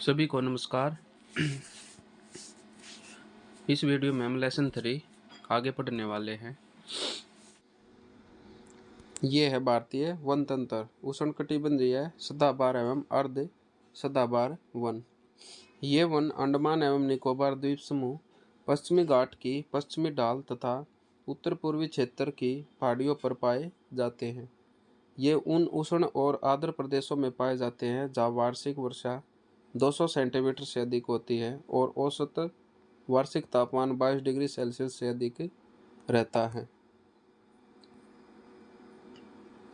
सभी को नमस्कार। इस वीडियो में हम लेसन 3 आगे पढ़ने वाले हैं। ये है भारतीय वन तंत्र, उष्णकटिबंधीय सदाबहार एवं अर्ध सदाबहार वन। ये वन अंडमान एवं निकोबार द्वीप समूह, पश्चिमी घाट की पश्चिमी ढाल तथा उत्तर पूर्वी क्षेत्र की पहाड़ियों पर पाए जाते हैं। ये उन उष्ण और आर्द्र प्रदेशों में पाए जाते हैं जहाँ वार्षिक वर्षा 200 सेंटीमीटर से अधिक होती है और औसत वार्षिक तापमान 22 डिग्री सेल्सियस से अधिक रहता है।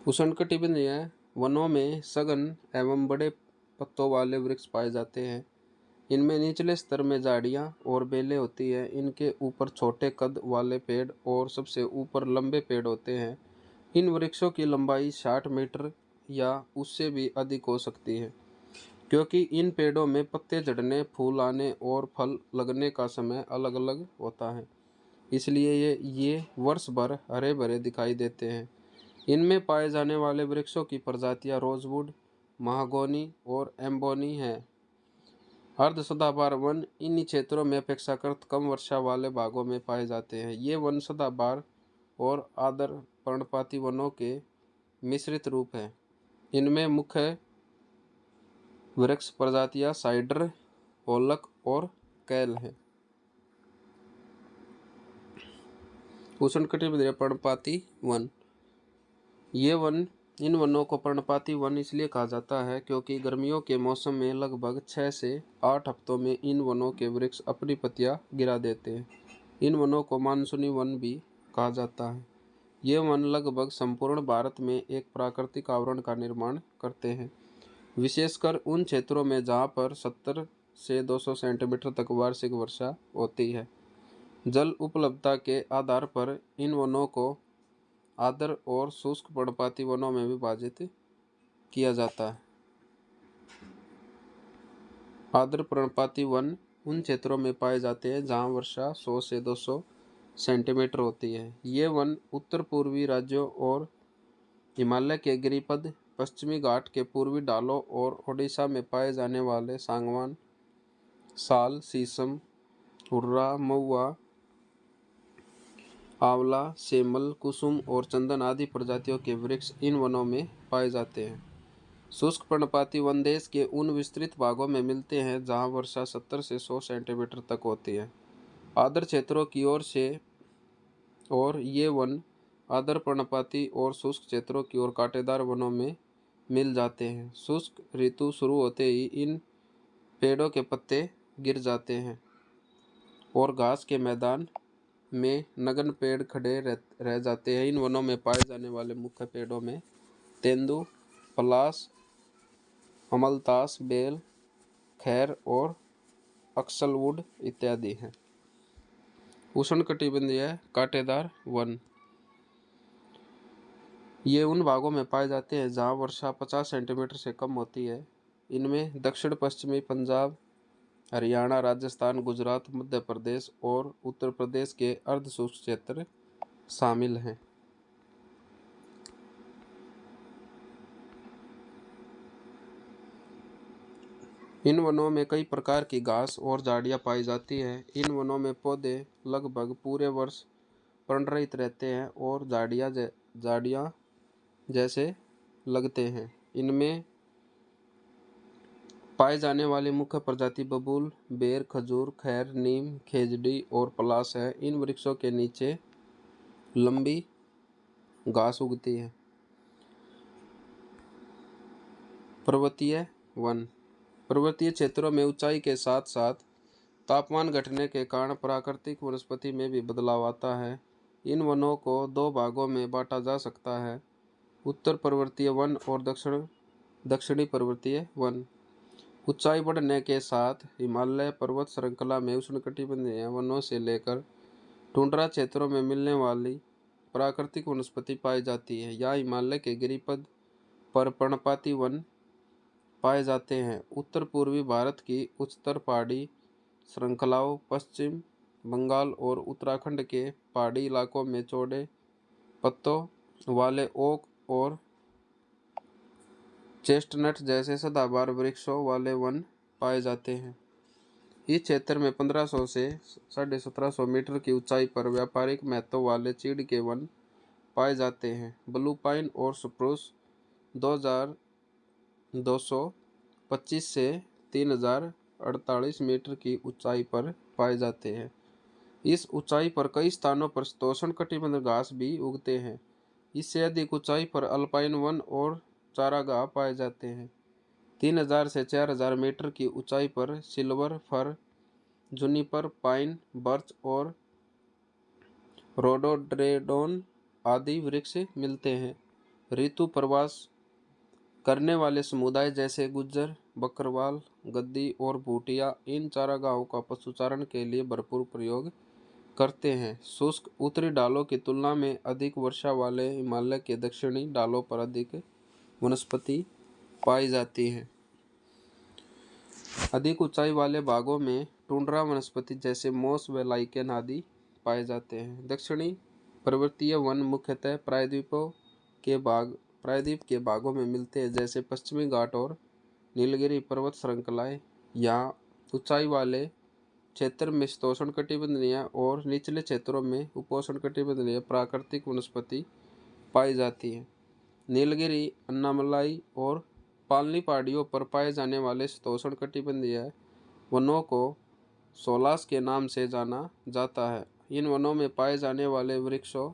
उष्णकटिबंधीय वनों में सघन एवं बड़े पत्तों वाले वृक्ष पाए जाते हैं। इनमें निचले स्तर में झाड़ियाँ और बेलें होती हैं। इनके ऊपर छोटे कद वाले पेड़ और सबसे ऊपर लंबे पेड़ होते हैं। इन वृक्षों की लंबाई 60 मीटर या उससे भी अधिक हो सकती है, क्योंकि इन पेड़ों में पत्ते झड़ने, फूल आने और फल लगने का समय अलग अलग होता है, इसलिए ये वर्ष भर हरे भरे दिखाई देते हैं। इनमें पाए जाने वाले वृक्षों की प्रजातियां रोजवुड, महागोनी और एम्बोनी हैं। अर्ध सदाबहार वन इन क्षेत्रों में अपेक्षाकृत कम वर्षा वाले भागों में पाए जाते हैं। ये वन सदाबहार और आर्द्र पर्णपाती वनों के मिश्रित रूप हैं। इनमें मुख्य वृक्ष प्रजातियां साइडर, ओलक और कैल हैं। उष्णकटिबंधीय पर्णपाती वन। इन वनों को पर्णपाती वन इसलिए कहा जाता है क्योंकि गर्मियों के मौसम में लगभग 6 से 8 हफ्तों में इन वनों के वृक्ष अपनी पत्तियां गिरा देते हैं। इन वनों को मानसूनी वन भी कहा जाता है। ये वन लगभग संपूर्ण भारत में एक प्राकृतिक आवरण का निर्माण करते हैं, विशेषकर उन क्षेत्रों में जहाँ पर 70 से 200 सेंटीमीटर तक वार्षिक वर्षा होती है। जल उपलब्धता के आधार पर इन वनों को आर्द्र और शुष्क पर्णपाती वनों में विभाजित किया जाता है। आर्द्र पर्णपाती वन उन क्षेत्रों में पाए जाते हैं जहाँ वर्षा 100 से 200 सेंटीमीटर होती है। ये वन उत्तर पूर्वी राज्यों और हिमालय के गिरिपद, पश्चिमी घाट के पूर्वी ढालों और ओडिशा में पाए जाने वाले सागवान, साल, शीशम, हुर्रा, महुआ, आंवला, सेमल, कुसुम और चंदन आदि प्रजातियों के वृक्ष इन वनों में पाए जाते हैं। शुष्क पर्णपाती वन देश के उन विस्तृत भागों में मिलते हैं जहां वर्षा 70 से 100 सेंटीमीटर तक होती है। आर्द्र क्षेत्रों की ओर ये वन आर्द्र पर्णपाती और शुष्क क्षेत्रों की ओर कांटेदार वनों में मिल जाते हैं। शुष्क ऋतु शुरू होते ही इन पेड़ों के पत्ते गिर जाते हैं और घास के मैदान में नग्न पेड़ खड़े रह जाते हैं। इन वनों में पाए जाने वाले मुख्य पेड़ों में तेंदू, पलास, अमलतास, बेल, खैर और अक्सलवुड इत्यादि हैं। उष्णकटिबंधीय कांटेदार वन। ये उन भागों में पाए जाते हैं जहाँ वर्षा 50 सेंटीमीटर से कम होती है। इनमें दक्षिण पश्चिमी पंजाब, हरियाणा, राजस्थान, गुजरात, मध्य प्रदेश और उत्तर प्रदेश के अर्धशुष्क क्षेत्र शामिल हैं। इन वनों में कई प्रकार की घास और झाड़ियाँ पाई जाती हैं। इन वनों में पौधे लगभग पूरे वर्ष पर्णरहित रहते हैं और झाड़ियाँ जैसे लगते हैं। इनमें पाए जाने वाली मुख्य प्रजाति बबूल, बेर, खजूर, खैर, नीम, खेजड़ी और पलास है। इन वृक्षों के नीचे लंबी घास उगती है। पर्वतीय वन। पर्वतीय क्षेत्रों में ऊंचाई के साथ साथ तापमान घटने के कारण प्राकृतिक वनस्पति में भी बदलाव आता है। इन वनों को 2 भागों में बांटा जा सकता है, उत्तर पर्वतीय वन और दक्षिणी पर्वतीय वन। ऊंचाई बढ़ने के साथ हिमालय पर्वत श्रृंखला में उष्णकटिबंधीय वनों से लेकर टुंड्रा क्षेत्रों में मिलने वाली प्राकृतिक वनस्पति पाई जाती है। या हिमालय के गिरिपद पर पर्णपाती वन पाए जाते हैं। उत्तर पूर्वी भारत की उच्चतर पहाड़ी श्रृंखलाओं, पश्चिम बंगाल और उत्तराखंड के पहाड़ी इलाकों में चौड़े पत्तों वाले ओक और चेस्टनट जैसे सदाबहार वृक्षों वाले वन पाए जाते हैं। इस क्षेत्र में 1500 से 1750 मीटर की ऊंचाई पर व्यापारिक महत्व वाले चीड़ के वन पाए जाते हैं। ब्लू पाइन और स्प्रूस 2225 से 3048 मीटर की ऊंचाई पर पाए जाते हैं। इस ऊंचाई पर कई स्थानों पर उष्णकटिबंधीय घास भी उगते हैं। इससे अधिक ऊंचाई पर अल्पाइन वन और चारागाह पाए जाते हैं। 3000 से 4000 मीटर की ऊंचाई पर silver fir, Juniper, pine, birch और रोडोडेंड्रॉन आदि वृक्ष मिलते हैं। ऋतु प्रवास करने वाले समुदाय जैसे गुज्जर, बकरवाल, गद्दी और भूटिया इन चारागाहों का पशुचारण के लिए भरपूर प्रयोग करते हैं। शुष्क उत्तरी ढालों की तुलना में अधिक वर्षा वाले हिमालय के दक्षिणी ढालों पर अधिक वनस्पति पाई जाती है। अधिक ऊंचाई वाले भागों में टुंड्रा वनस्पति जैसे मोस व लाइकेन आदि पाए जाते हैं। दक्षिणी पर्वतीय वन मुख्यतः प्रायद्वीप के भागों में मिलते हैं, जैसे पश्चिमी घाट और नीलगिरी पर्वत श्रृंखलाएं। यहाँ ऊंचाई वाले क्षेत्र में शीतोष्णकटिबंधीय और निचले क्षेत्रों में उपोष्णकटिबंधीय प्राकृतिक वनस्पति पाई जाती है। नीलगिरी, अन्नामलाई और पालनी पहाड़ियों पर पाए जाने वाले शीतोष्णकटिबंधीय वनों को सोलास के नाम से जाना जाता है। इन वनों में पाए जाने वाले वृक्षों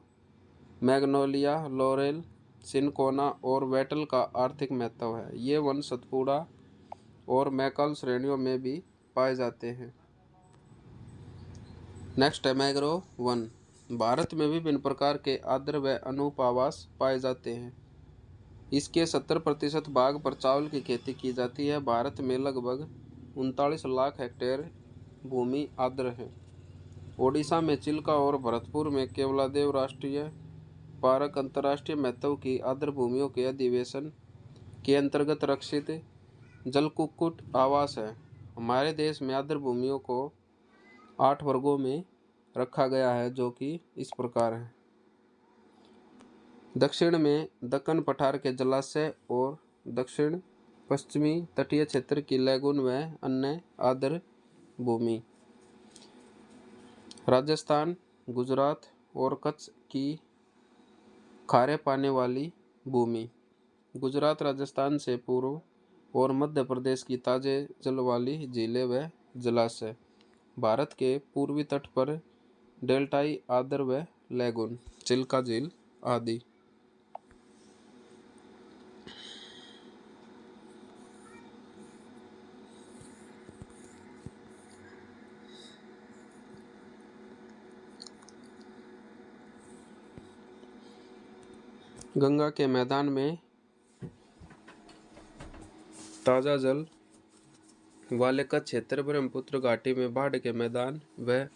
मैग्नोलिया, लॉरेल, सिनकोना और वेटल का आर्थिक महत्व है। ये वन सतपुड़ा और मैकाल श्रेणियों में भी पाए जाते हैं। नेक्स्ट है मैंग्रोव वन। भारत में विभिन्न प्रकार के आर्द्र व अनूप आवास पाए जाते हैं। इसके 70% भाग पर चावल की खेती की जाती है। भारत में लगभग 39 लाख हेक्टेयर भूमि आर्द्र है। ओडिशा में चिल्का और भरतपुर में केवलादेव राष्ट्रीय पार्क अंतर्राष्ट्रीय महत्व की आर्द्र भूमियों के अधिवेशन के अंतर्गत रक्षित जलकुक्कुट आवास है। हमारे देश में आर्द्र भूमियों को 8 वर्गों में रखा गया है, जो कि इस प्रकार है। दक्षिण में दक्कन पठार के जलाशय और दक्षिण पश्चिमी तटीय क्षेत्र की लैगून व अन्य आर्द्र भूमि। राजस्थान, गुजरात और कच्छ की खारे पानी वाली भूमि। गुजरात, राजस्थान से पूर्व और मध्य प्रदेश की ताजे जल वाली झीलें व जलाशय। भारत के पूर्वी तट पर डेल्टाई आर्द्र व लैगून, चिल्का झील आदि। गंगा के मैदान में ताजा जल वाले कच्छ क्षेत्र, ब्रह्मपुत्र घाटी में बाढ़ के मैदान व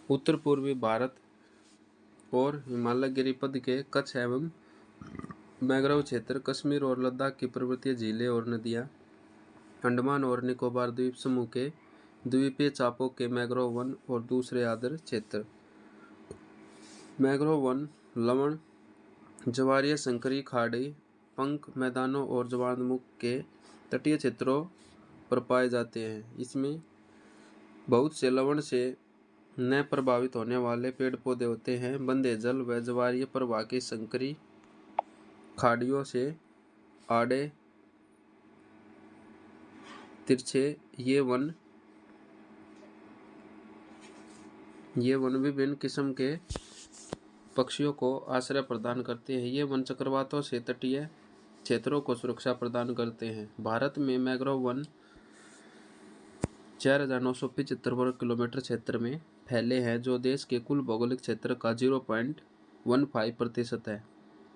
उत्तर पूर्वी भारत और हिमालय गिरिपथ के कच्छ एवं मैंग्रोव क्षेत्र, कश्मीर और लद्दाख की पर्वतीय झीलें और नदियाँ, अंडमान और निकोबार द्वीप समूह के द्वीपीय चापों के मैंग्रोव वन और दूसरे आर्द्र क्षेत्र। मैंग्रोव वन लवण, ज्वारीय, संकरी, खाड़ी, पंख मैदानों और ज्वारमुख के तटीय क्षेत्रों पर पाए जाते हैं। इसमें बहुत से लवण से न प्रभावित होने वाले पेड़ पौधे होते हैं। बंदे जल व ज्वारीय प्रवाह की संकरी खाड़ियों से आड़े तिरछे ये वन विभिन्न किस्म के पक्षियों को आश्रय प्रदान करते हैं। ये वन चक्रवातों से तटीय क्षेत्रों को सुरक्षा प्रदान करते हैं। भारत में मैंग्रोव वन 4975 वर्ग किलोमीटर क्षेत्र में फैले हैं, जो देश के कुल भौगोलिक क्षेत्र का 0.15% है।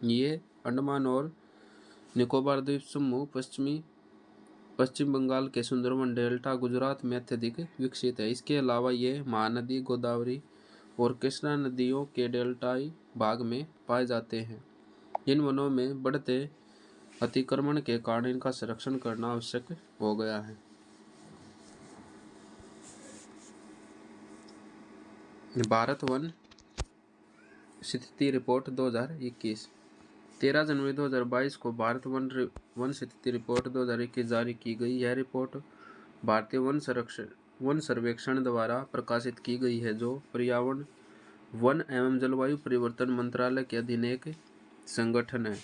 ये अंडमान और निकोबार द्वीप समूह, पश्चिम बंगाल के सुंदरवन डेल्टा, गुजरात में अत्यधिक विकसित है। इसके अलावा ये महानदी, गोदावरी और कृष्णा नदियों के डेल्टाई भाग में पाए जाते हैं। इन वनों में बढ़ते अतिक्रमण के कारण इनका संरक्षण करना आवश्यक हो गया है। भारत वन स्थिति रिपोर्ट 2021। 13 जनवरी 2022 को भारत वन स्थिति रिपोर्ट 2021 जारी की गई। यह रिपोर्ट भारतीय वन सर्वेक्षण द्वारा प्रकाशित की गई है, जो पर्यावरण, वन एवं जलवायु परिवर्तन मंत्रालय के अधीन एक संगठन है।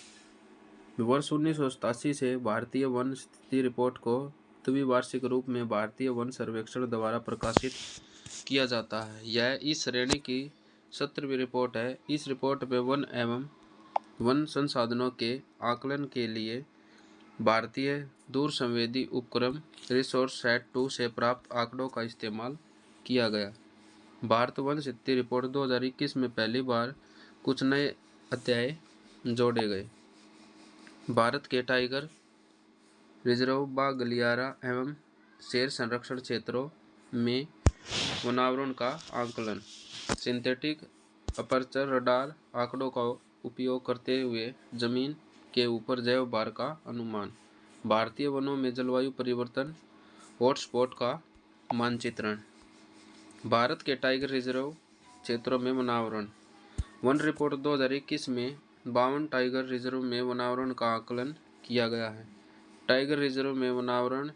वर्ष 1987 से भारतीय वन स्थिति रिपोर्ट को द्विवार्षिक रूप में भारतीय वन सर्वेक्षण द्वारा प्रकाशित किया जाता है। यह इस श्रेणी की 17वीं रिपोर्ट है। इस रिपोर्ट में वन एवं वन संसाधनों के आकलन के लिए भारतीय दूर संवेदी उपक्रम रिसोर्ससैट 2 से प्राप्त आंकड़ों का इस्तेमाल किया गया। भारत वन स्थिति रिपोर्ट 2021 में पहली बार कुछ नए अध्याय जोड़े गए। भारत के टाइगर रिजर्व, बाघ गलियारा एवं शेर संरक्षण क्षेत्रों में वनावरण का आकलन, सिंथेटिक अपर्चर रडार आंकड़ों का उपयोग करते हुए जमीन के ऊपर जैव भार का अनुमान, भारतीय वनों में जलवायु परिवर्तन हॉटस्पॉट का मानचित्रण, भारत के टाइगर रिजर्व क्षेत्रों में वनावरण। वन रिपोर्ट 2021 में 52 टाइगर रिजर्व में वनावरण का आकलन किया गया है। टाइगर रिजर्व में वनावरण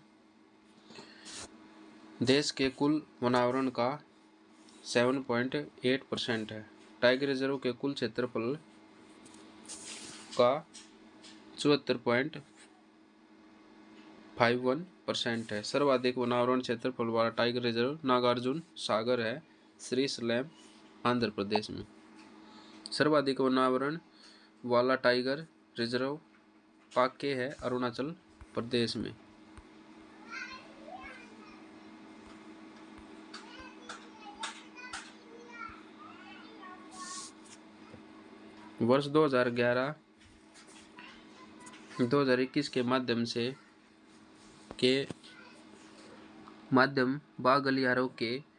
देश के कुल वनावरण का 7.8% है। टाइगर रिजर्व के कुल क्षेत्रफल का 74.51% है। सर्वाधिक वनावरण क्षेत्रफल वाला टाइगर रिजर्व नागार्जुन सागर है, श्री सलेम, आंध्र प्रदेश में। सर्वाधिक वनावरण वाला टाइगर रिजर्व पाके है, अरुणाचल प्रदेश में। वर्ष 2011-2021 के माध्यम बाघ गलियारों के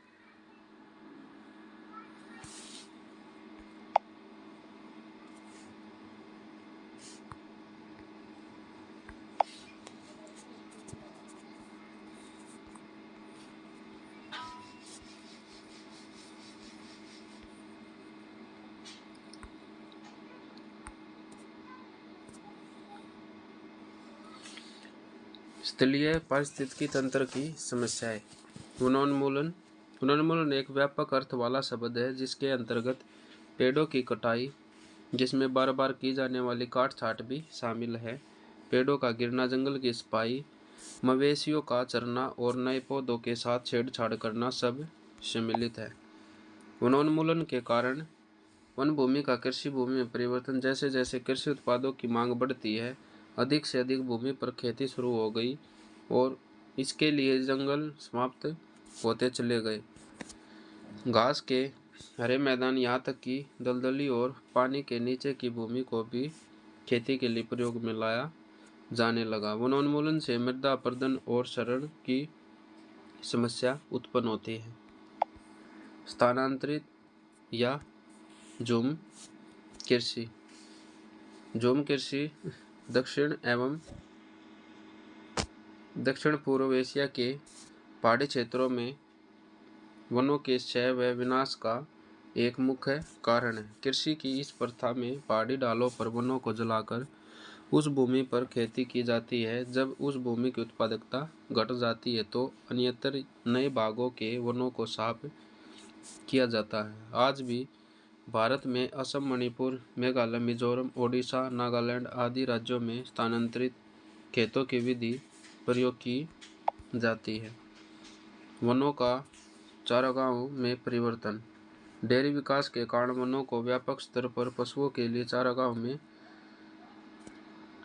स्थलीय पारिस्थितिकी तंत्र की समस्याएं। वनोन्मूलन एक व्यापक अर्थ वाला शब्द है, जिसके अंतर्गत पेड़ों की कटाई, जिसमें बार बार की जाने वाली काट छांट भी शामिल है, पेड़ों का गिरना, जंगल की सफाई, मवेशियों का चरना और नए पौधों के साथ छेड़छाड़ करना सब सम्मिलित है। वनोन्मूलन के कारण वन भूमि का कृषि भूमि में परिवर्तन। जैसे जैसे कृषि उत्पादों की मांग बढ़ती है, अधिक से अधिक भूमि पर खेती शुरू हो गई और इसके लिए जंगल समाप्त होते चले गए। घास के हरे मैदान, यहाँ तक कि दलदली और पानी के नीचे की भूमि को भी खेती के लिए प्रयोग में लाया जाने लगा। वनोन्मूलन से मृदा अपरदन और क्षरण की समस्या उत्पन्न होती है। स्थानांतरित या झूम कृषि। झूम कृषि दक्षिण एवं दक्षिण पूर्व एशिया के पहाड़ी क्षेत्रों में वनों के क्षय व विनाश का एक मुख्य कारण है। कृषि की इस प्रथा में पहाड़ी ढालों पर वनों को जलाकर उस भूमि पर खेती की जाती है। जब उस भूमि की उत्पादकता घट जाती है तो अन्यत्र नए भागों के वनों को साफ किया जाता है। आज भी भारत में असम, मणिपुर, मेघालय, मिजोरम, ओडिशा, नागालैंड आदि राज्यों में स्थानांतरित खेतों की विधि प्रयोग की जाती है। वनों का चारागाहों में परिवर्तन। डेयरी विकास के कारण वनों को व्यापक स्तर पर पशुओं के लिए चारागाहों में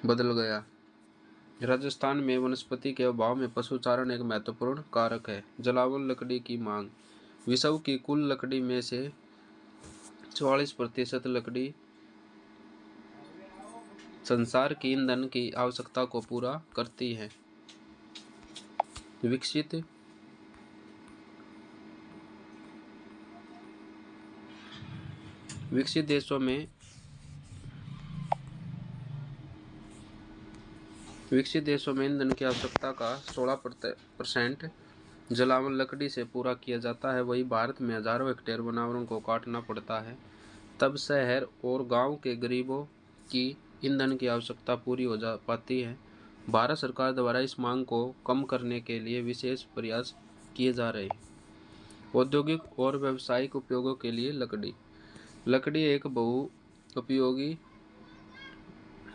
बदल गया। राजस्थान में वनस्पति के अभाव में पशुचारण एक महत्वपूर्ण कारक है। जलावन लकड़ी की मांग। विश्व की कुल लकड़ी में से 44% लकड़ी संसार की ईंधन की आवश्यकता को पूरा करती है। विकसित देशों में ईंधन की आवश्यकता का 16% जलावन लकड़ी से पूरा किया जाता है। वही भारत में हजारों हेक्टेयर वनावरण को काटना पड़ता है। तब शहर और गांव के गरीबों की ईंधन की आवश्यकता पूरी हो जा पाती है। भारत सरकार द्वारा इस मांग को कम करने के लिए विशेष प्रयास किए जा रहे हैं। औद्योगिक और व्यावसायिक उपयोगों के लिए लकड़ी। लकड़ी एक बहु उपयोगी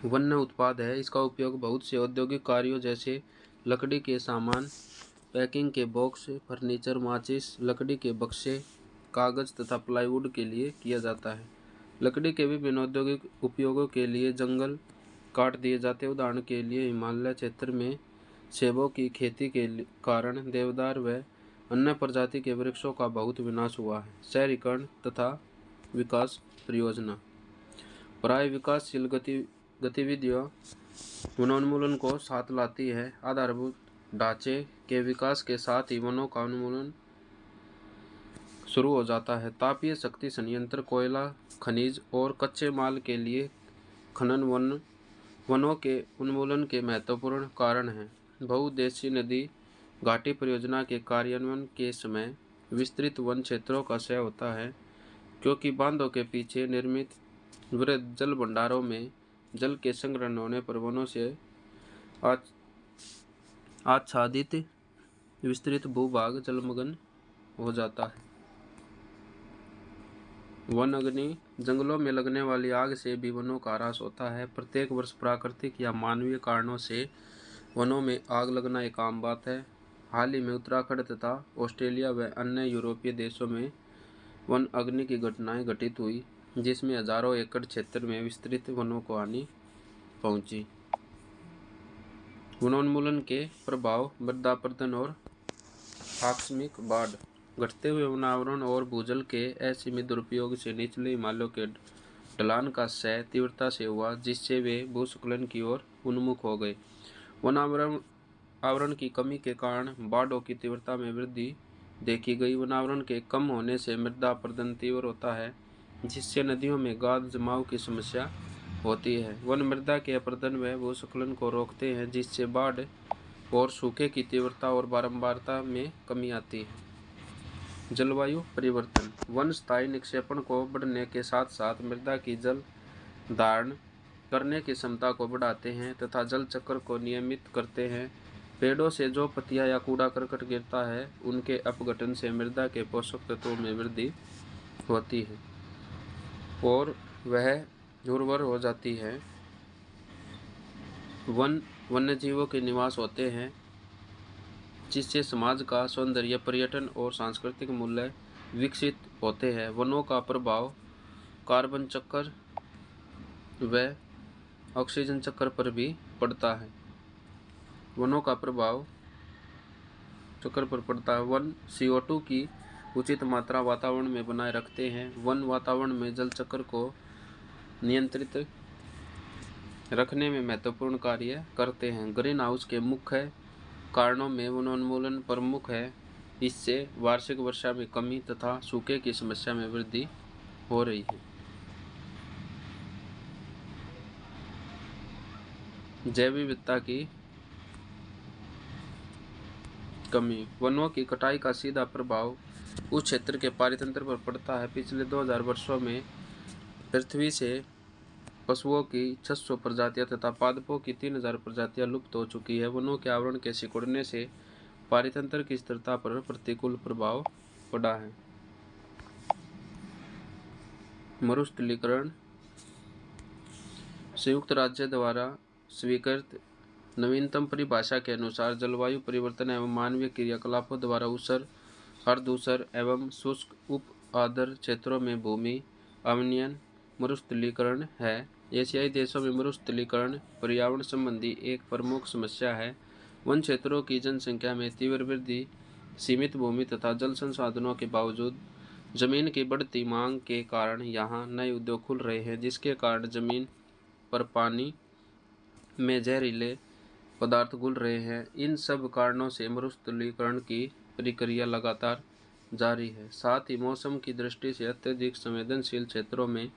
वन्य उत्पाद है। इसका उपयोग बहुत से औद्योगिक कार्यों जैसे लकड़ी के सामान, पैकिंग के बॉक्स, फर्नीचर, माचिस, लकड़ी के बक्से, कागज तथा प्लाईवुड के लिए किया जाता है। लकड़ी के विभिन्न औद्योगिक उपयोगों के लिए जंगल काट दिए जाते हैं। उदाहरण के लिए हिमालय क्षेत्र में सेबों की खेती के कारण देवदार व अन्य प्रजाति के वृक्षों का बहुत विनाश हुआ है। शहरीकरण तथा विकास परियोजना। प्राय विकासशील गतिविधियों वनोन्मूलन को साथ लाती है। आधारभूत ढांचे के विकास के साथ ही वनों का उन्मूलन शुरू हो जाता है। तापीय शक्ति संयंत्र, कोयला खनिज और कच्चे माल के लिए खनन वनों के उन्मूलन के महत्वपूर्ण कारण हैं। बहुउद्देशीय नदी घाटी परियोजना के कार्यान्वयन के समय विस्तृत वन क्षेत्रों का क्षय होता है, क्योंकि बांधों के पीछे निर्मित वृहद जल भंडारों में जल के संग्रहण होने पर वनों से आच्छादित विस्तृत भूभाग जलमग्न हो जाता है। वन अग्नि। जंगलों में लगने वाली आग से भी वनों का ह्रास होता है। प्रत्येक वर्ष प्राकृतिक या मानवीय कारणों से वनों में आग लगना एक आम बात है। हाल ही में उत्तराखंड तथा ऑस्ट्रेलिया व अन्य यूरोपीय देशों में वन अग्नि की घटनाएं घटित हुई, जिसमें हजारों एकड़ क्षेत्र में विस्तृत वनों को हानि पहुंची। वनोन्मूलन के प्रभाव। मृदापर्दन और आकस्मिक बाढ़। घटते हुए वनावरण और भूजल के असीमित दुरुपयोग से निचले हिमालयों के ढलान का क्षय तीव्रता से हुआ, जिससे वे भूस्खलन की ओर उन्मुख हो गए। वनावरण की कमी के कारण बाढ़ों की तीव्रता में वृद्धि देखी गई। वनावरण के कम होने से मृदा अपरदन तीव्र होता है, जिससे नदियों में गाद जमाव की समस्या होती है। वन मृदा के अपरदन व भूस्खलन को रोकते हैं, जिससे बाढ़ और सूखे की तीव्रता और बारंबारता में कमी आती है। जलवायु परिवर्तन। वन स्थायी निक्षेपण को बढ़ने के साथ साथ मृदा की जल धारण करने की क्षमता को बढ़ाते हैं तथा जल चक्र को नियमित करते हैं। पेड़ों से जो पत्तियां या कूड़ा करकट गिरता है, उनके अपघटन से मृदा के पोषक तत्वों में वृद्धि होती है और वह उर्वर हो जाती है। वन्यजीवों के निवास होते हैं, जिससे समाज का सौंदर्य, पर्यटन और सांस्कृतिक मूल्य विकसित होते हैं। वनों का प्रभाव कार्बन चक्र व ऑक्सीजन चक्र पर भी पड़ता है। वनों का प्रभाव चक्र पर पड़ता है। वन CO2 की उचित मात्रा वातावरण में बनाए रखते हैं। वन वातावरण में जल चक्र को नियंत्रित रखने में महत्वपूर्ण कार्य करते हैं। ग्रीन हाउस के मुख्य कारणों में वनोन्मूलन प्रमुख है। इससे वार्षिक वर्षा में कमी तथा सूखे की समस्या में वृद्धि हो रही है। जैव विविधता की कमी। वनों की कटाई का सीधा प्रभाव उस क्षेत्र के पारितंत्र पर पड़ता है। पिछले 2000 वर्षों में पृथ्वी से पशुओं की 600 प्रजातियां तथा पादपों की 3000 प्रजातियां लुप्त हो चुकी है। वनों के आवरण के सिकुड़ने से पारितंत्र की स्थिरता पर प्रतिकूल प्रभाव पड़ा है। मरुस्थलीकरण। संयुक्त राज्य द्वारा स्वीकृत नवीनतम परिभाषा के अनुसार जलवायु परिवर्तन एवं मानवीय क्रियाकलापों द्वारा ऊसर, अर्ध-ऊसर एवं शुष्क उप आर्द्र क्षेत्रों में भूमि अवनयन मरुस्थलीकरण है। एशियाई देशों में मरुस्थलीकरण पर्यावरण संबंधी एक प्रमुख समस्या है। वन क्षेत्रों की जनसंख्या में तीव्र वृद्धि, सीमित भूमि तथा जल संसाधनों के बावजूद जमीन की बढ़ती मांग के कारण यहाँ नए उद्योग खुल रहे हैं, जिसके कारण जमीन पर पानी में जहरीले पदार्थ घुल रहे हैं। इन सब कारणों से मरुस्थलीकरण की प्रक्रिया लगातार जारी है। साथ ही मौसम की दृष्टि से अत्यधिक संवेदनशील क्षेत्रों में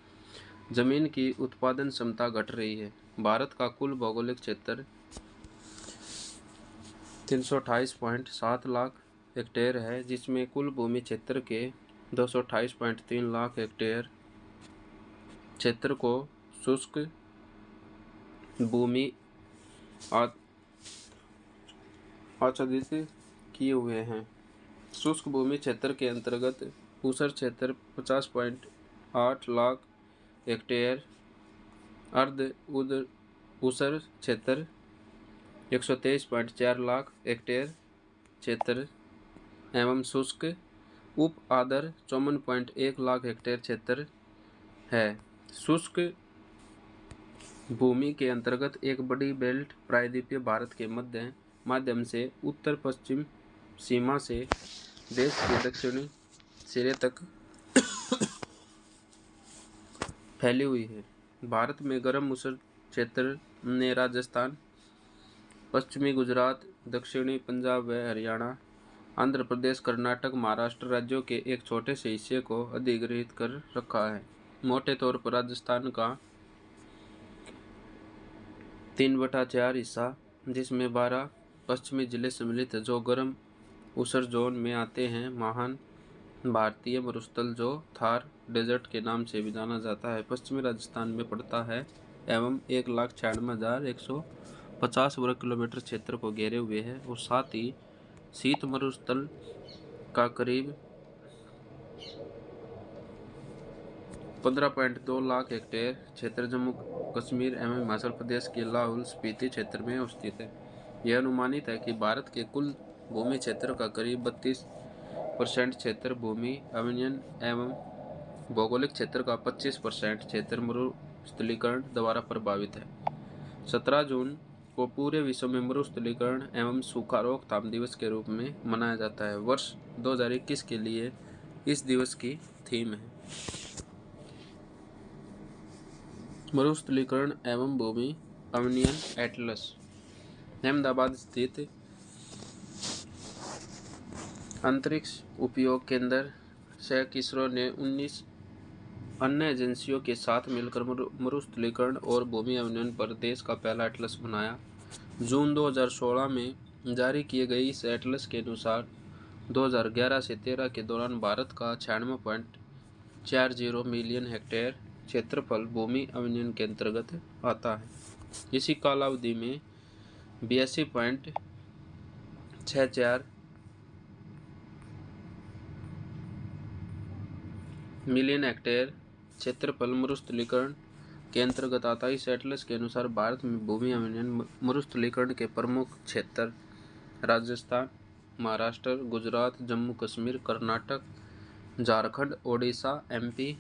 जमीन की उत्पादन क्षमता घट रही है। भारत का कुल भौगोलिक क्षेत्र 328.7 लाख हेक्टेयर है, जिसमें कुल भूमि क्षेत्र के 228.3 लाख हेक्टेयर क्षेत्र को शुष्क भूमि आच्छादित किए हुए हैं। शुष्क भूमि क्षेत्र के अंतर्गत ऊसर क्षेत्र 50.8 लाख हेक्टेयर, अर्ध ऊसर क्षेत्र 123.4 लाख हेक्टेयर क्षेत्र एवं शुष्क उप आर्द्र 54.1 लाख हेक्टेयर क्षेत्र है। शुष्क भूमि के अंतर्गत एक बड़ी बेल्ट प्रायद्वीपीय भारत के माध्यम से उत्तर पश्चिम सीमा से देश के दक्षिणी सिरे तक फैली हुई है। भारत में गर्म ऊसर क्षेत्र ने राजस्थान, पश्चिमी गुजरात, दक्षिणी पंजाब व हरियाणा, आंध्र प्रदेश, कर्नाटक, महाराष्ट्र राज्यों के एक छोटे से हिस्से को अधिग्रहित कर रखा है। मोटे तौर पर राजस्थान का 3/4 हिस्सा, जिसमें 12 पश्चिमी जिले सम्मिलित हैं, जो गर्म ऊसर जोन में आते हैं। महान भारतीय मरुस्थल, जो थार डेजर्ट के नाम से भी जाना जाता है, पश्चिमी राजस्थान में पड़ता है एवं 1,96,150 वर्ग किलोमीटर क्षेत्र को घेरे हुए है और साथ ही शीत मरुस्थल का करीब 15.2 लाख हेक्टेयर क्षेत्र जम्मू कश्मीर एवं हिमाचल प्रदेश के लाहौल स्पीति क्षेत्र में स्थित है। यह अनुमानित है कि भारत के कुल भूमि क्षेत्र का करीब 32% क्षेत्र भूमि अवनयन एवं भौगोलिक क्षेत्र का 25% क्षेत्र मरुस्थलीकरण द्वारा प्रभावित है। 17 जून को पूरे विश्व में मरुस्थलीकरण एवं सूखा रोकथाम दिवस के रूप में मनाया जाता है। वर्ष 2021 के लिए इस दिवस की थीम है मरुस्थलीकरण एवं भूमि अवनयन एटलस। अहमदाबाद स्थित अंतरिक्ष उपयोग केंद्र से इसरो ने 19 अन्य एजेंसियों के साथ मिलकर मरुस्थलीकरण और भूमि अवनयन पर देश का पहला एटलस बनाया। जून 2016 में जारी किए गए इस एटलस के अनुसार 2011 से 13 के दौरान भारत का 96.40 मिलियन हेक्टेयर क्षेत्रफल भूमि अवनयन के अंतर्गत आता है। इसी कालावधि में 82.64 मिलियन हेक्टेयर क्षेत्रफल मरुस्थलीकरण के अंतर्गत आता है। इस एटलस के अनुसार भारत में भूमि अवनयन मरुस्थलीकरण के प्रमुख क्षेत्र राजस्थान, महाराष्ट्र, गुजरात, जम्मू कश्मीर, कर्नाटक, झारखंड, ओडिशा, एमपी,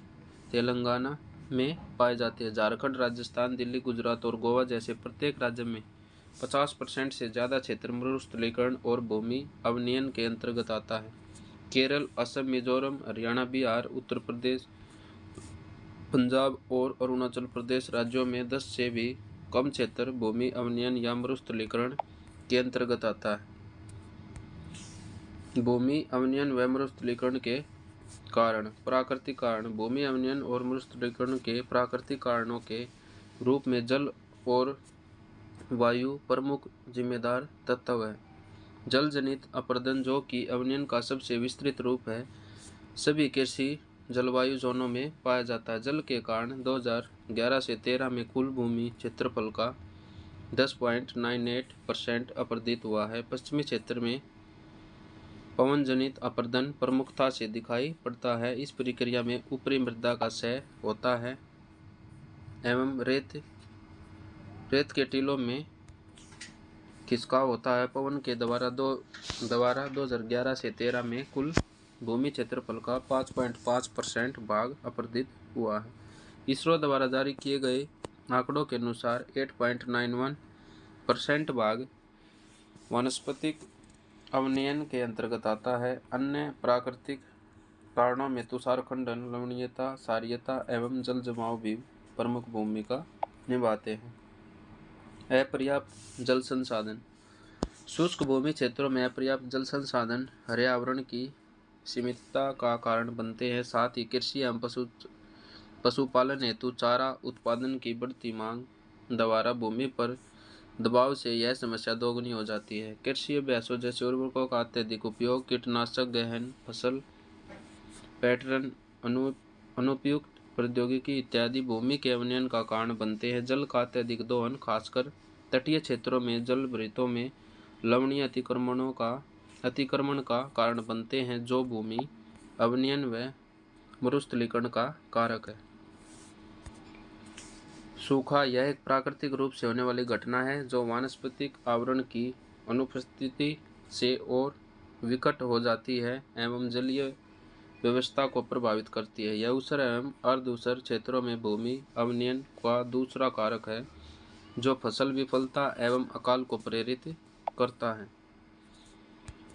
तेलंगाना में पाए जाते हैं। झारखंड, राजस्थान, दिल्ली, गुजरात और गोवा जैसे प्रत्येक राज्य में 50% से ज़्यादा क्षेत्र मरुस्थलीकरण और भूमि अवनयन के अंतर्गत आता है। केरल, असम, मिजोरम, हरियाणा, बिहार, उत्तर प्रदेश, पंजाब और अरुणाचल प्रदेश राज्यों में 10 से भी कम क्षेत्र भूमि अवनयन या मरुस्थलीकरण के अंतर्गत आता है। भूमि अवनयन व मरुस्थलीकरण के कारण। प्राकृतिक कारण। भूमि अवनयन और मरुस्थलीकरण के प्राकृतिक कारणों के रूप में जल और वायु प्रमुख जिम्मेदार तत्व है। जल जनित अपरदन, जो कि अवनयन का सबसे विस्तृत रूप है, सभी कृषि जलवायु जोनों में पाया जाता है। जल के कारण 2011 से 13 में कुल भूमि क्षेत्रफल का 10.98% अपरदित हुआ है। पश्चिमी क्षेत्र में पवन जनित अपरदन प्रमुखता से दिखाई पड़ता है। इस प्रक्रिया में ऊपरी मृदा का क्षय होता है एवं रेत के टीलों में खिसकाव होता है। पवन के द्वारा 2011 से 13 में कुल भूमि क्षेत्रफल का 5.5% भाग अपरदित हुआ है। इसरो द्वारा जारी किए गए आंकड़ों के अनुसार 8.91% भाग वनस्पतिक अवनयन के अंतर्गत आता है। अन्य प्राकृतिक कारणों में तुषारखंडन, लवणीयता, क्षारीयता एवं जल जमाव भी प्रमुख भूमिका निभाते हैं। अपर्याप्त जल संसाधन। शुष्क भूमि क्षेत्रों में अपर्याप्त जल संसाधन पर्यावरण की सीमितता का कारण बनते हैं। साथ ही कृषि एवं पशुपालन हेतु चारा उत्पादन की बढ़ती मांग द्वारा भूमि पर दबाव से यह समस्या दोगुनी हो जाती है। कृषि अभ्यासों जैसे उर्वरकों का अत्यधिक उपयोग, कीटनाशक, गहन फसल पैटर्न, अनुपयुक्त प्रौद्योगिकी इत्यादि भूमि के अवनयन का कारण बनते हैं। जल का अत्यधिक दोहन, खासकर तटीय क्षेत्रों में जल भृतों में लवणीय अतिक्रमण का कारण बनते हैं, जो भूमि अवनयन व मरुस्थलीकरण का कारक है। सूखा यह एक प्राकृतिक रूप से होने वाली घटना है जो वानस्पतिक आवरण की अनुपस्थिति से और विकट हो जाती है एवं जलीय व्यवस्था को प्रभावित करती है। यह ऊसर एवं अर्ध ऊसर क्षेत्रों में भूमि अवनयन का दूसरा कारक है जो फसल विफलता एवं अकाल को प्रेरित करता है।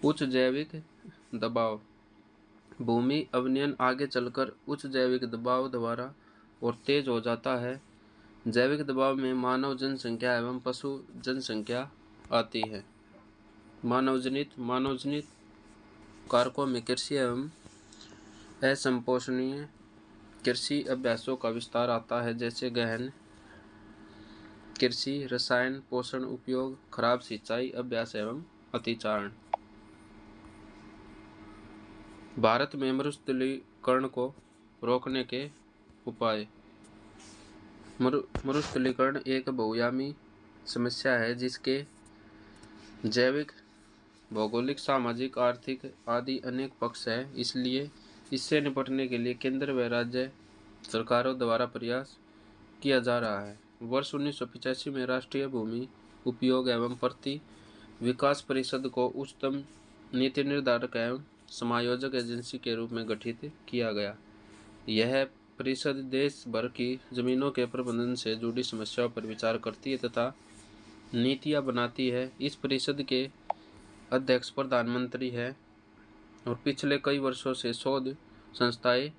उच्च जैविक दबाव। भूमि अवनयन आगे चलकर उच्च जैविक दबाव द्वारा और तेज हो जाता है। जैविक दबाव में मानव जनसंख्या एवं पशु जनसंख्या आती है। मानवजनित कारकों में कृषि एवं असंपोषणीय कृषि अभ्यासों का विस्तार आता है, जैसे गहन कृषि, रसायन पोषण उपयोग, खराब सिंचाई अभ्यास एवं अतिचारण। भारत में मरुस्थलीकरण को रोकने के उपाय। मरुस्थलीकरण एक बहुआयामी समस्या है जिसके जैविक, भौगोलिक, सामाजिक, आर्थिक आदि अनेक पक्ष हैं। इसलिए इससे निपटने के लिए केंद्र व राज्य सरकारों द्वारा प्रयास किया जा रहा है। वर्ष 1985 में राष्ट्रीय भूमि उपयोग एवं प्रति विकास परिषद को उच्चतम नीति निर्धारक एवं समायोजक एजेंसी के रूप में गठित किया गया। यह परिषद देश भर की जमीनों के प्रबंधन से जुड़ी समस्याओं पर विचार करती है तथा नीतियां बनाती है। इस परिषद के अध्यक्ष प्रधानमंत्री है और पिछले कई वर्षों से शोध संस्थाएं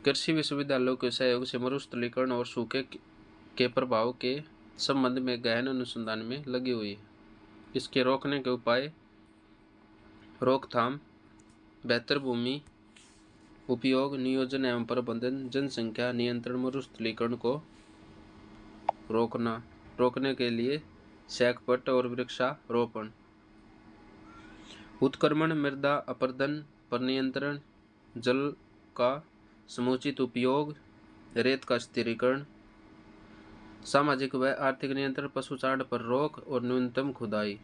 कृषि विश्वविद्यालयों के सहयोग से मरुस्थलीकरण और सूखे के प्रभाव के संबंध में गहन अनुसंधान में लगी हुई है। इसके रोकने के उपाय: रोकथाम, बेहतर भूमि उपयोग, नियोजन एवं प्रबंधन, जनसंख्या नियंत्रण, मरुस्थलीकरण को रोकने के लिए सैकपट और वृक्षारोपण। उत्क्रमण, मृदा अपरदन पर नियंत्रण, जल का समुचित उपयोग, रेत का स्थिरीकरण, सामाजिक व आर्थिक नियंत्रण, पशुचारण पर रोक और न्यूनतम खुदाई।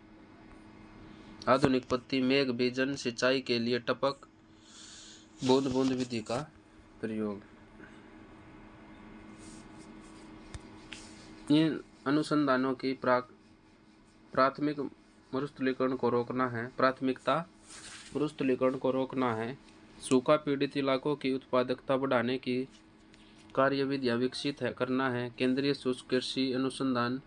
आधुनिक पत्ती मेघ बीजन सिंचाई के लिए टपक बूंद बूंद विधि का प्रयोग। इन अनुसंधानों की प्राथमिक मरुस्थलीकरण को रोकना है। प्राथमिकता मरुस्थलीकरण को रोकना है। सूखा पीड़ित इलाकों की उत्पादकता बढ़ाने की कार्यविधियां विकसित करना है। केंद्रीय शुष्क कृषि अनुसंधान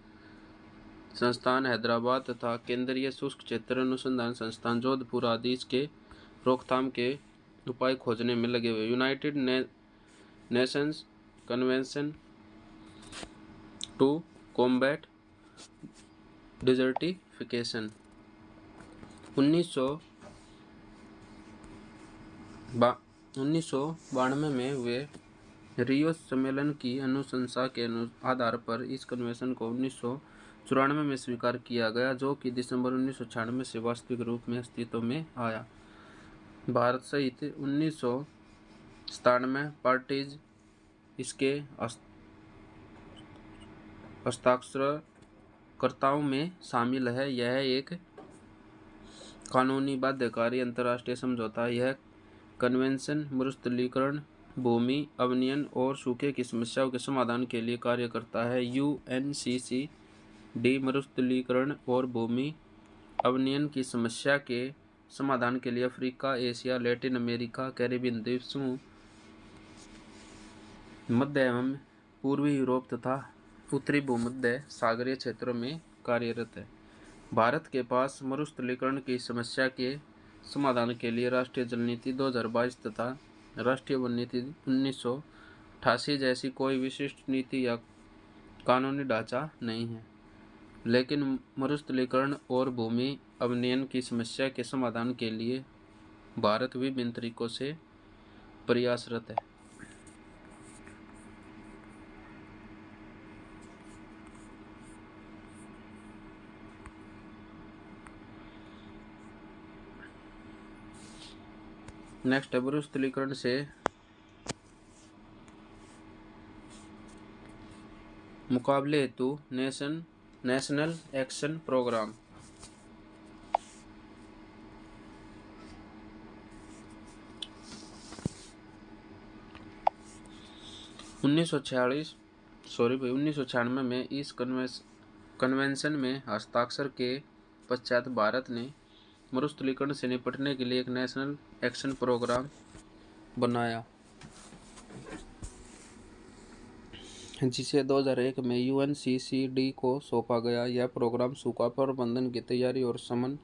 संस्थान हैदराबाद तथा केंद्रीय शुष्क क्षेत्र अनुसंधान संस्थान जोधपुर आदि इसके रोकथाम के उपाय खोजने में लगे हुए। United Nations Convention to Combat Desertification 1992 में हुए रियो सम्मेलन की अनुशंसा के आधार पर इस कन्वेंशन को 1994 में स्वीकार किया गया, जो कि दिसंबर 1996 से वास्तविक रूप में अस्तित्व में आया। भारत सहित 1997 पार्टीज इसके हस्ताक्षरकर्ताओं में शामिल है। यह एक कानूनी बाध्यकारी अंतर्राष्ट्रीय समझौता है। यह कन्वेंशन मरुस्थलीकरण, भूमि अवनयन और सूखे की समस्याओं के समाधान के लिए कार्य करता है। UNCCD मरुस्थलीकरण और भूमि अवनयन की समस्या के समाधान के लिए Africa, Asia, Latin America, Caribbean द्वीप समूह, मध्य एवं पूर्वी यूरोप तथा उत्तरी भूमध्य सागरीय क्षेत्रों में कार्यरत है। भारत के पास मरुस्थलीकरण की समस्या के समाधान के लिए राष्ट्रीय जल नीति 2022 तथा राष्ट्रीय वन नीति 1988 जैसी कोई विशिष्ट नीति या कानूनी ढांचा नहीं है, लेकिन मरुस्थलीकरण और भूमि अवनयन की समस्या के समाधान के लिए भारत विभिन्न तरीकों से प्रयासरत है। नेक्स्ट है मरुस्थलीकरण से मुकाबले हेतु नेशनल एक्शन प्रोग्राम। 1996 में इस कन्वेंशन में हस्ताक्षर के पश्चात भारत ने मरुस्थलीकरण से निपटने के लिए एक नेशनल एक्शन प्रोग्राम बनाया, जिसे 2001 में UNCCD को सौंपा गया। यह प्रोग्राम सूखा प्रबंधन की तैयारी और शमन,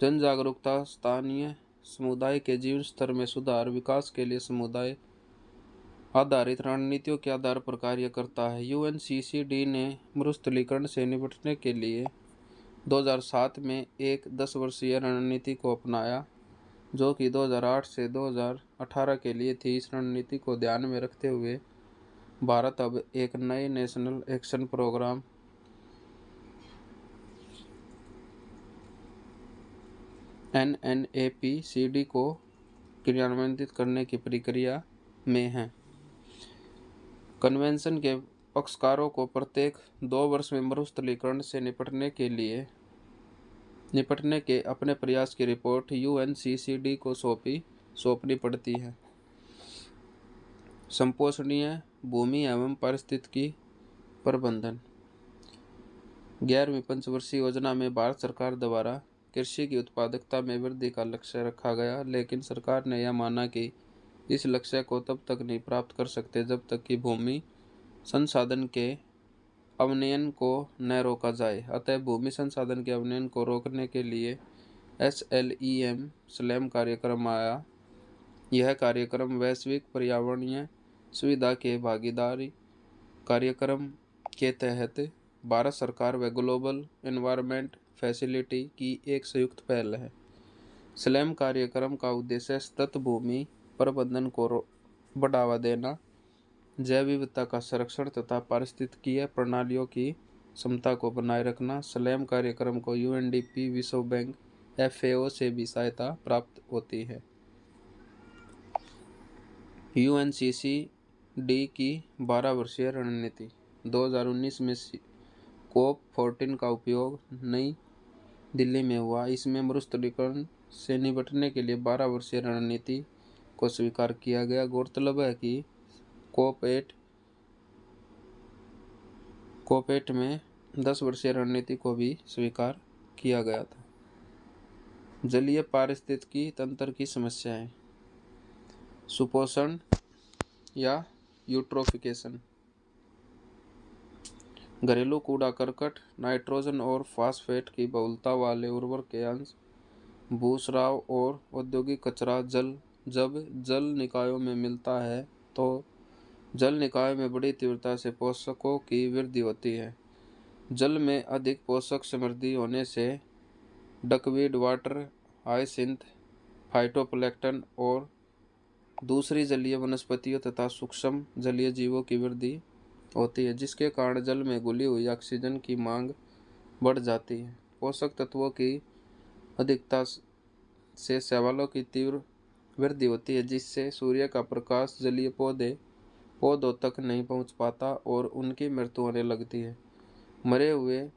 जन जागरूकता, स्थानीय समुदाय के जीवन स्तर में सुधार, विकास के लिए समुदाय आधारित रणनीतियों के आधार पर कार्य करता है। UNCCD ने मरुस्थलीकरण से निपटने के लिए 2007 में एक 10 वर्षीय रणनीति को अपनाया, जो कि 2008 से 2018 के लिए थी। इस रणनीति को ध्यान में रखते हुए भारत अब एक नए नेशनल एक्शन प्रोग्राम NNAPCD को क्रियान्वित करने की प्रक्रिया में है। कन्वेंशन के पक्षकारों को प्रत्येक 2 वर्ष में मरुस्थलीकरण से निपटने के अपने प्रयास की रिपोर्ट UNCCD को सौंपनी पड़ती है। संपोषणीय भूमि एवं पारिस्थितिकी प्रबंधन। 11वीं पंचवर्षीय योजना में भारत सरकार द्वारा कृषि की उत्पादकता में वृद्धि का लक्ष्य रखा गया, लेकिन सरकार ने यह माना कि इस लक्ष्य को तब तक नहीं प्राप्त कर सकते जब तक कि भूमि संसाधन के अवनयन को न रोका जाए। अतः भूमि संसाधन के अवनयन को रोकने के लिए SLEM कार्यक्रम आया। यह कार्यक्रम वैश्विक पर्यावरणीय सुविधा के भागीदारी कार्यक्रम के तहत भारत सरकार व ग्लोबल एनवायरनमेंट फैसिलिटी की एक संयुक्त पहल है। SLEM कार्यक्रम का उद्देश्य सतत भूमि प्रबंधन को बढ़ावा देना, जैव विविधता का संरक्षण तथा पारिस्थितिकीय प्रणालियों की क्षमता को बनाए रखना। SLEM कार्यक्रम को UNDP, विश्व बैंक, FAO से भी सहायता प्राप्त होती है। UNCCD की 12 वर्षीय रणनीति। 2019 में COP14 का उपयोग नई दिल्ली में हुआ। इसमें मरुस्थलीकरण से निपटने के लिए 12 वर्षीय रणनीति को स्वीकार किया गया। गौरतलब है कि COP8 में 10 वर्षीय रणनीति को भी स्वीकार किया गया था। जलीय पारिस्थितिकी तंत्र की समस्याएं। सुपोषण या यूट्रोफिकेशन। घरेलू कूड़ा करकट, नाइट्रोजन और फास्फेट की बहुलता वाले उर्वरक के अंश, भूस्राव और औद्योगिक कचरा जब जल निकायों में मिलता है तो जल निकाय में बड़ी तीव्रता से पोषकों की वृद्धि होती है। जल में अधिक पोषक समृद्धि होने से डकवीड, वाटर हायसिंथ, फाइटोप्लैंक्टन और दूसरी जलीय वनस्पतियों तथा सूक्ष्म जलीय जीवों की वृद्धि होती है, जिसके कारण जल में घुली हुई ऑक्सीजन की मांग बढ़ जाती है। पोषक तत्वों की अधिकता से शैवालों की तीव्र वृद्धि होती है, जिससे सूर्य का प्रकाश जलीय पौधों तक नहीं पहुंच पाता और उनकी मृत्यु होने लगती है। मरे हुए,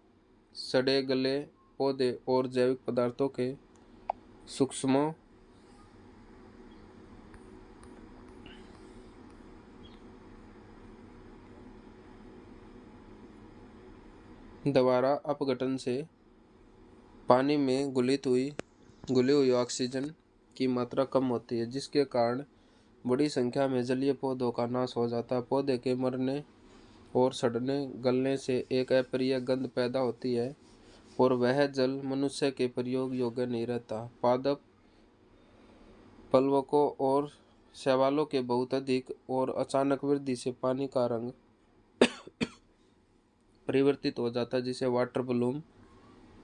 सड़े गले पौधे और जैविक पदार्थों के सूक्ष्मों द्वारा अपघटन से पानी में घुली हुई ऑक्सीजन की मात्रा कम होती है, जिसके कारण बड़ी संख्या में जलीय पौधों का नाश हो जाता है। पौधे के मरने और सड़ने गलने से एक अप्रिय गंध पैदा होती है और वह जल मनुष्य के प्रयोग योग्य नहीं रहता। पादप, प्लवकों और शैवालों के बहुत अधिक और अचानक वृद्धि से पानी का रंग परिवर्तित हो जाता है, जिसे वाटर ब्लूम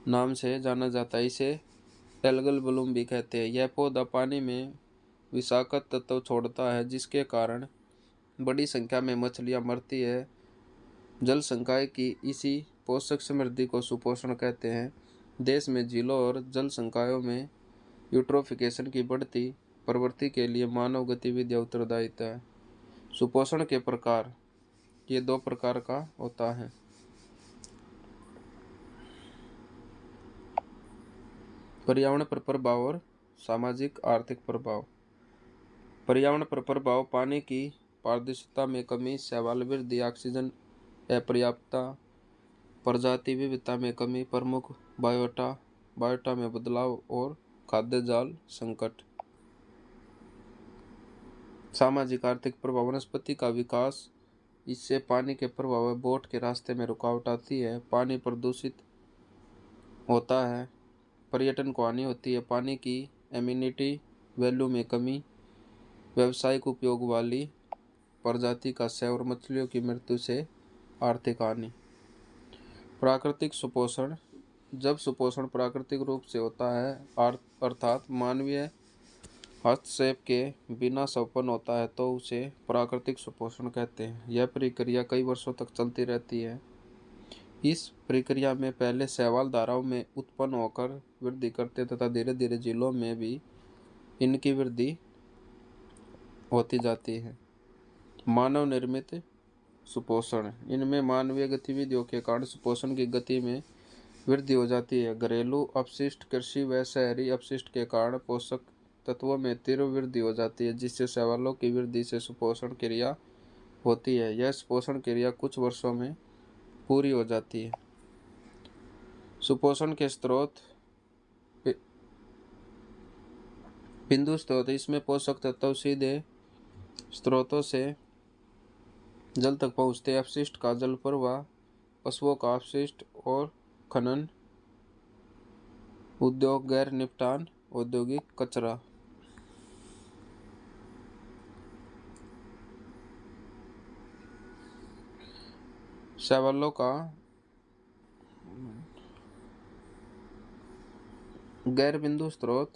नाम से जाना जाता है। इसे एल्गल ब्लूम भी कहते हैं। यह पौधा पानी में विषाक्त तत्व छोड़ता है, जिसके कारण बड़ी संख्या में मछलियां मरती है। जल संकाय की इसी पोषक समृद्धि को सुपोषण कहते हैं। देश में झीलों और जल संकायों में यूट्रोफिकेशन की बढ़ती प्रवृत्ति के लिए मानव गतिविधियां उत्तरदायी है। सुपोषण के प्रकार ये 2 प्रकार का होता है। पर्यावरण पर प्रभाव और सामाजिक आर्थिक प्रभाव। पर्यावरण पर प्रभाव। पानी की पारदर्शिता में कमी, शैवाल वृद्धि, ऑक्सीजन अपर्याप्तता, प्रजाति विविधता में कमी, प्रमुख बायोटा में बदलाव और खाद्य जाल संकट। सामाजिक आर्थिक प्रभाव, वनस्पति का विकास, इससे पानी के प्रभाव व बोट के रास्ते में रुकावट आती है, पानी प्रदूषित होता है, पर्यटन को हानि होती है, पानी की एमिनिटी वैल्यू में कमी, व्यावसायिक उपयोग वाली प्रजाति का क्षय और मछलियों की मृत्यु से आर्थिक हानि। प्राकृतिक सुपोषण, जब सुपोषण प्राकृतिक रूप से होता है अर्थात मानवीय हस्तक्षेप के बिना संपन्न होता है तो उसे प्राकृतिक सुपोषण कहते हैं। यह प्रक्रिया कई वर्षों तक चलती रहती है। इस प्रक्रिया में पहले शैवाल धाराओं में उत्पन्न होकर वृद्धि करते तथा धीरे धीरे झीलों में भी इनकी वृद्धि होती जाती है। मानव निर्मित सुपोषण, इनमें मानवीय गतिविधियों के कारण सुपोषण की गति में वृद्धि हो जाती है। घरेलू अपशिष्ट, कृषि व शहरी अपशिष्ट के कारण पोषक तत्वों में तीव्र वृद्धि हो जाती है, जिससे शैवालों की वृद्धि से सुपोषण क्रिया होती है। यह सुपोषण क्रिया कुछ वर्षों में पूरी हो जाती है। सुपोषण के स्रोत, बिंदु स्रोत, इसमें पोषक तत्व सीधे स्रोतों से जल तक पहुँचते हैं। अपशिष्ट का जल प्रवाह, पशुओं का अपशिष्ट और खनन उद्योग, गैर निपटान औद्योगिक कचरा। शैवालों का गैर बिंदु स्रोत,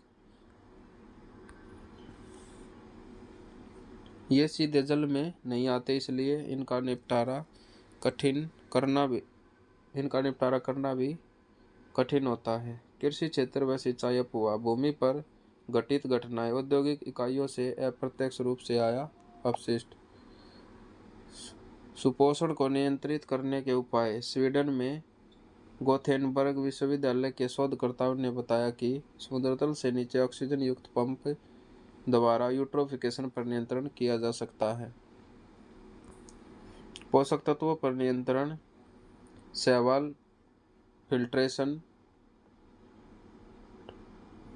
ये सीधे जल में नहीं आते, इसलिए इनका निपटारा करना भी कठिन होता है। कृषि क्षेत्र व सिंचाई अपवाह, भूमि पर घटित घटनाएं, औद्योगिक इकाइयों से अप्रत्यक्ष रूप से आया अपशिष्ट। सुपोषण को नियंत्रित करने के उपाय, स्वीडन में गोथेनबर्ग विश्वविद्यालय के शोधकर्ताओं ने बताया कि समुद्र तल से नीचे ऑक्सीजन युक्त पंप द्वारा यूट्रोफिकेशन पर नियंत्रण किया जा सकता है। पोषक तत्वों पर नियंत्रण, शैवाल फिल्ट्रेशन,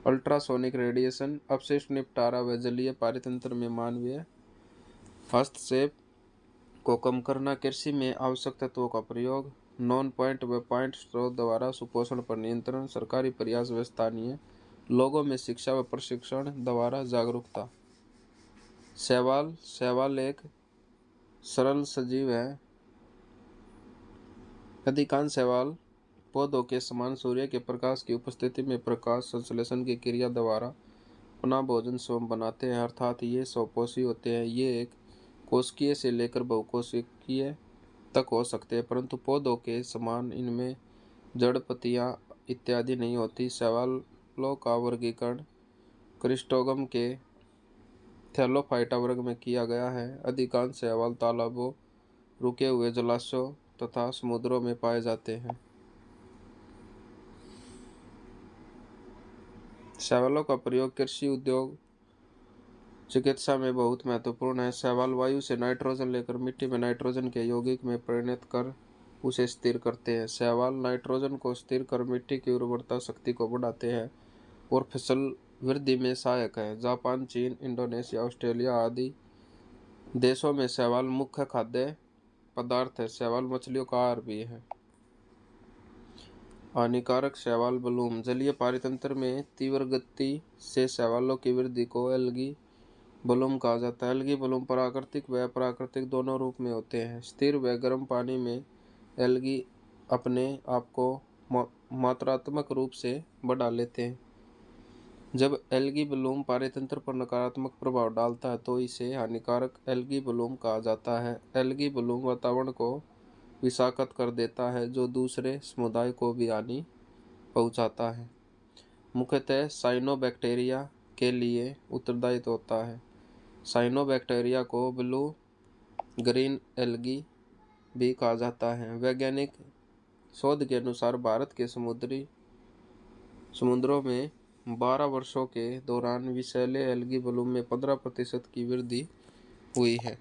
अल्ट्रासोनिक रेडिएशन, अपशिष्ट निपटारा व जलीय पारितंत्र में मानवीय हस्तक्षेप को कम करना, कृषि में आवश्यक तत्वों का प्रयोग, नॉन पॉइंट व पॉइंट स्रोत द्वारा सुपोषण पर नियंत्रण, सरकारी प्रयास व स्थानीय लोगों में शिक्षा व प्रशिक्षण द्वारा जागरूकता। शैवाल एक सरल सजीव है। अधिकांश शैवाल पौधों के समान सूर्य के प्रकाश की उपस्थिति में प्रकाश संश्लेषण की क्रिया द्वारा अपना भोजन स्वयं बनाते हैं, अर्थात ये स्वपोषी होते हैं। ये एक कोशिकीय से लेकर बहुकोशिकीय तक हो सकते हैं, परंतु पौधों के समान इनमें जड़, पत्तियां इत्यादि नहीं होती। शैवालों का वर्गीकरण क्रिस्टोगम के थैलोफाइटा वर्ग में किया गया है। अधिकांश शैवाल तालाबों, रुके हुए जलाशयों तथा समुद्रों में पाए जाते हैं। शैवालों का प्रयोग कृषि, उद्योग, चिकित्सा में बहुत महत्वपूर्ण है। शैवाल वायु से नाइट्रोजन लेकर मिट्टी में नाइट्रोजन के यौगिक में परिणत कर उसे स्थिर करते हैं। शैवाल नाइट्रोजन को स्थिर कर मिट्टी की उर्वरता शक्ति को बढ़ाते हैं और फसल वृद्धि में सहायक है। जापान, चीन, इंडोनेशिया, ऑस्ट्रेलिया आदि देशों में शैवाल मुख्य खाद्य पदार्थ है। शैवाल मछलियों का आहार भी है। हानिकारक शैवाल ब्लूम, जलीय पारितंत्र में तीव्र गति से शैवालों की वृद्धि को एल्गी ब्लूम कहा जाता है। एल्गी ब्लूम प्राकृतिक व अप्राकृतिक दोनों रूप में होते हैं। स्थिर व गर्म पानी में एल्गी अपने आप को मात्रात्मक रूप से बढ़ा लेते हैं। जब एल्गी ब्लूम पारितंत्र पर नकारात्मक प्रभाव डालता है तो इसे हानिकारक एल्गी ब्लूम कहा जाता है। एल्गी ब्लूम वातावरण को विषाक्त कर देता है, जो दूसरे समुदाय को भी हानि पहुंचाता है। मुख्यतः साइनोबैक्टीरिया के लिए उत्तरदायित्व होता है। साइनोबैक्टीरिया को ब्लू ग्रीन एल्गी भी कहा जाता है। वैज्ञानिक शोध के अनुसार भारत के समुद्रों में 12 वर्षों के दौरान विषैले एल्गी ब्लूम में 15% की वृद्धि हुई है।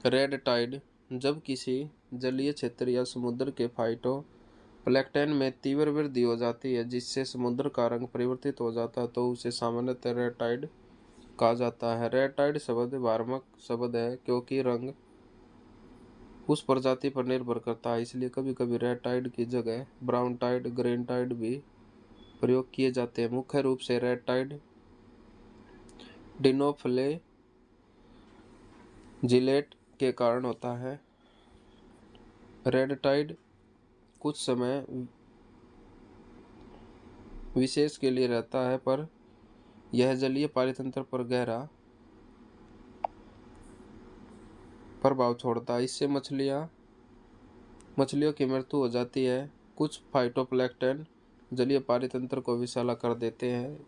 रेड टाइड, जब किसी जलीय क्षेत्र या समुद्र के फाइटो प्लैंकटन में तीव्र वृद्धि हो जाती है जिससे समुद्र का रंग परिवर्तित हो जाता है तो उसे सामान्यतः रेड टाइड कहा जाता है। रेड टाइड शब्द वार्मक शब्द है क्योंकि रंग उस प्रजाति पर निर्भर करता है, इसलिए कभी कभी रेड टाइड की जगह ब्राउन टाइड, ग्रीन टाइड भी प्रयोग किए जाते हैं। मुख्य रूप से रेड टाइड डिनोफ्लैजिलेट के कारण होता है। रेड टाइड कुछ समय विशेष के लिए रहता है पर यह जलीय पारितंत्र पर गहरा प्रभाव छोड़ता है। इससे मछलियों की मृत्यु हो जाती है। कुछ फाइटोप्लैंक्टन जलीय पारितंत्र को विषैला कर देते हैं।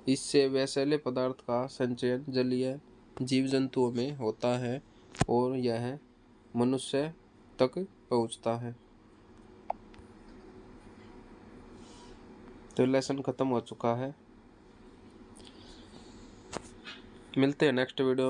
इससे विषैले पदार्थ का संचयन जलीय जीव जंतुओं में होता है और यह मनुष्य तक पहुंचता है। तो लेसन खत्म हो चुका है। मिलते हैं नेक्स्ट वीडियो में।